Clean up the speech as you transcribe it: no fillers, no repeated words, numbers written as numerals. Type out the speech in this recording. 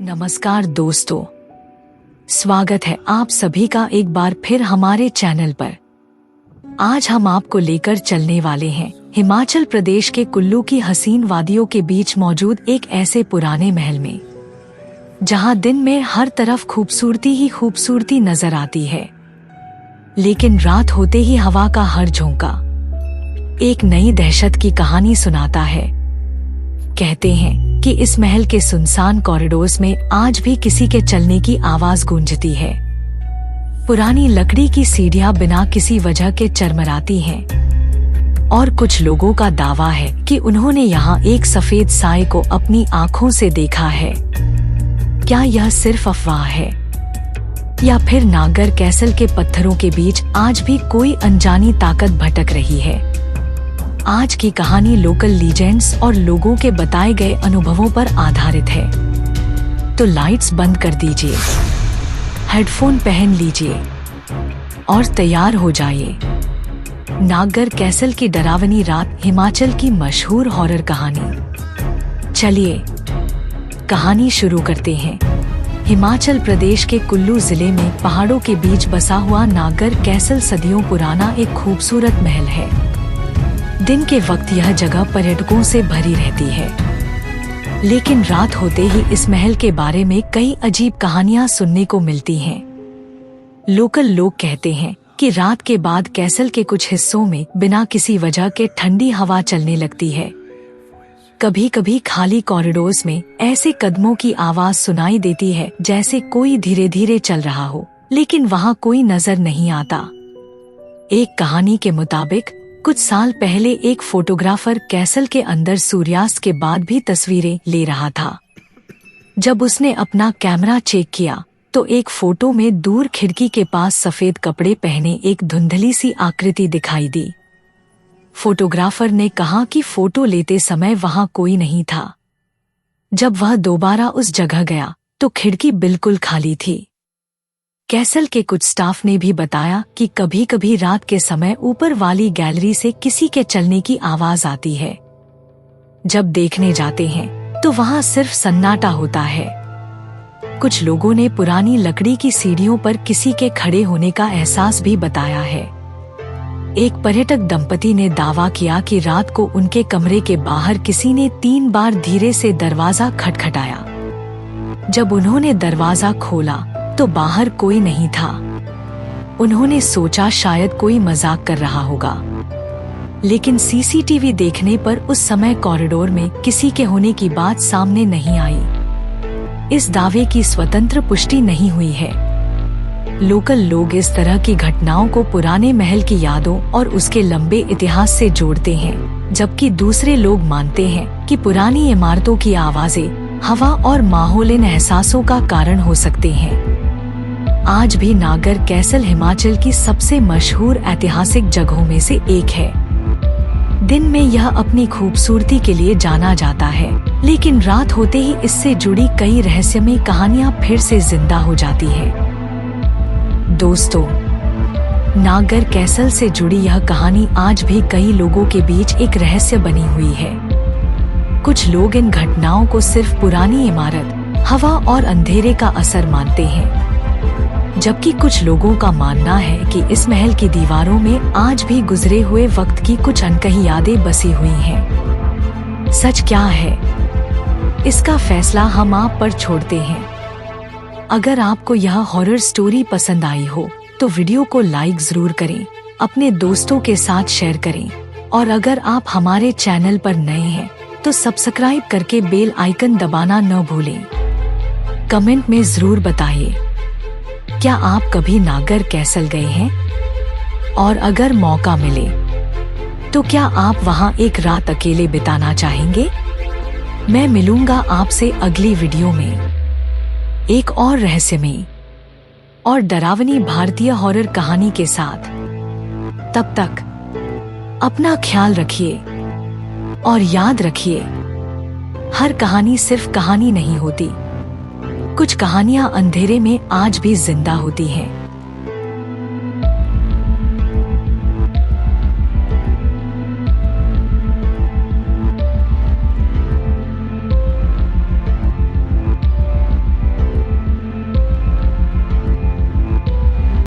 नमस्कार दोस्तों, स्वागत है आप सभी का एक बार फिर हमारे चैनल पर। आज हम आपको लेकर चलने वाले हैं हिमाचल प्रदेश के कुल्लू की हसीन वादियों के बीच मौजूद एक ऐसे पुराने महल में, जहां दिन में हर तरफ खूबसूरती ही खूबसूरती नजर आती है, लेकिन रात होते ही हवा का हर झोंका एक नई दहशत की कहानी सुनाता है। कहते हैं कि इस महल के सुनसान कॉरिडोर्स में आज भी किसी के चलने की आवाज गूंजती है। पुरानी लकड़ी की सीढ़ियां बिना किसी वजह के चरमराती हैं, और कुछ लोगों का दावा है कि उन्होंने यहाँ एक सफेद साए को अपनी आंखों से देखा है। क्या यह सिर्फ अफवाह है, या फिर नागर कैसल के पत्थरों के बीच आज भी कोई अनजानी ताकत भटक रही है? आज की कहानी लोकल लीजेंड्स और लोगों के बताए गए अनुभवों पर आधारित है। तो लाइट्स बंद कर दीजिए, हेडफोन पहन लीजिए और तैयार हो जाइए। नागर कैसल की डरावनी रात, हिमाचल की मशहूर हॉरर कहानी। चलिए कहानी शुरू करते हैं। हिमाचल प्रदेश के कुल्लू जिले में पहाड़ों के बीच बसा हुआ नागर कैसल सदियों पुराना एक खूबसूरत महल है। दिन के वक्त यह जगह पर्यटकों से भरी रहती है, लेकिन रात होते ही इस महल के बारे में कई अजीब कहानियां सुनने को मिलती हैं। लोकल लोग कहते हैं कि रात के बाद कैसल के कुछ हिस्सों में बिना किसी वजह के ठंडी हवा चलने लगती है। कभी कभी खाली कॉरिडोर्स में ऐसे कदमों की आवाज सुनाई देती है जैसे कोई धीरे धीरे चल रहा हो, लेकिन वहाँ कोई नजर नहीं आता। एक कहानी के मुताबिक कुछ साल पहले एक फोटोग्राफर कैसल के अंदर सूर्यास्त के बाद भी तस्वीरें ले रहा था। जब उसने अपना कैमरा चेक किया तो एक फोटो में दूर खिड़की के पास सफेद कपड़े पहने एक धुंधली सी आकृति दिखाई दी। फोटोग्राफर ने कहा कि फोटो लेते समय वहां कोई नहीं था। जब वह दोबारा उस जगह गया तो खिड़की बिल्कुल खाली थी। कैसल के कुछ स्टाफ ने भी बताया कि कभी कभी रात के समय ऊपर वाली गैलरी से किसी के चलने की आवाज आती है। जब देखने जाते हैं तो वहां सिर्फ सन्नाटा होता है। कुछ लोगों ने पुरानी लकड़ी की सीढ़ियों पर किसी के खड़े होने का एहसास भी बताया है। एक पर्यटक दंपति ने दावा किया कि रात को उनके कमरे के बाहर किसी ने 3 बार धीरे से दरवाजा खटखटाया। जब उन्होंने दरवाजा खोला तो बाहर कोई नहीं था। उन्होंने सोचा शायद कोई मजाक कर रहा होगा, लेकिन सीसीटीवी देखने पर उस समय कॉरिडोर में किसी के होने की बात सामने नहीं आई। इस दावे की स्वतंत्र पुष्टि नहीं हुई है। लोकल लोग इस तरह की घटनाओं को पुराने महल की यादों और उसके लंबे इतिहास से जोड़ते हैं, जबकि दूसरे लोग मानते हैं कि पुरानी इमारतों की आवाजें हवा और माहौल इन एहसासों का कारण हो सकते हैं। आज भी नागर कैसल हिमाचल की सबसे मशहूर ऐतिहासिक जगहों में से एक है। दिन में यह अपनी खूबसूरती के लिए जाना जाता है, लेकिन रात होते ही इससे जुड़ी कई रहस्यमयी कहानियां फिर से जिंदा हो जाती हैं। दोस्तों, नागर कैसल से जुड़ी यह कहानी आज भी कई लोगों के बीच एक रहस्य बनी हुई है। कुछ लोग इन घटनाओं को सिर्फ पुरानी इमारत, हवा और अंधेरे का असर मानते हैं, जबकि कुछ लोगों का मानना है कि इस महल की दीवारों में आज भी गुजरे हुए वक्त की कुछ अनकही यादें बसी हुई हैं। सच क्या है, इसका फैसला हम आप पर छोड़ते हैं। अगर आपको यह हॉरर स्टोरी पसंद आई हो तो वीडियो को लाइक जरूर करें, अपने दोस्तों के साथ शेयर करें, और अगर आप हमारे चैनल पर नए हैं तो सब्सक्राइब करके बेल आइकन दबाना न भूलें। कमेंट में जरूर बताइए, क्या आप कभी नागर कैसल गए हैं? और अगर मौका मिले तो क्या आप वहां एक रात अकेले बिताना चाहेंगे? मैं मिलूंगा आपसे अगली वीडियो में एक और रहस्यमयी और डरावनी भारतीय हॉरर कहानी के साथ। तब तक अपना ख्याल रखिए और याद रखिए, हर कहानी सिर्फ कहानी नहीं होती। कुछ कहानियां अंधेरे में आज भी जिंदा होती हैं।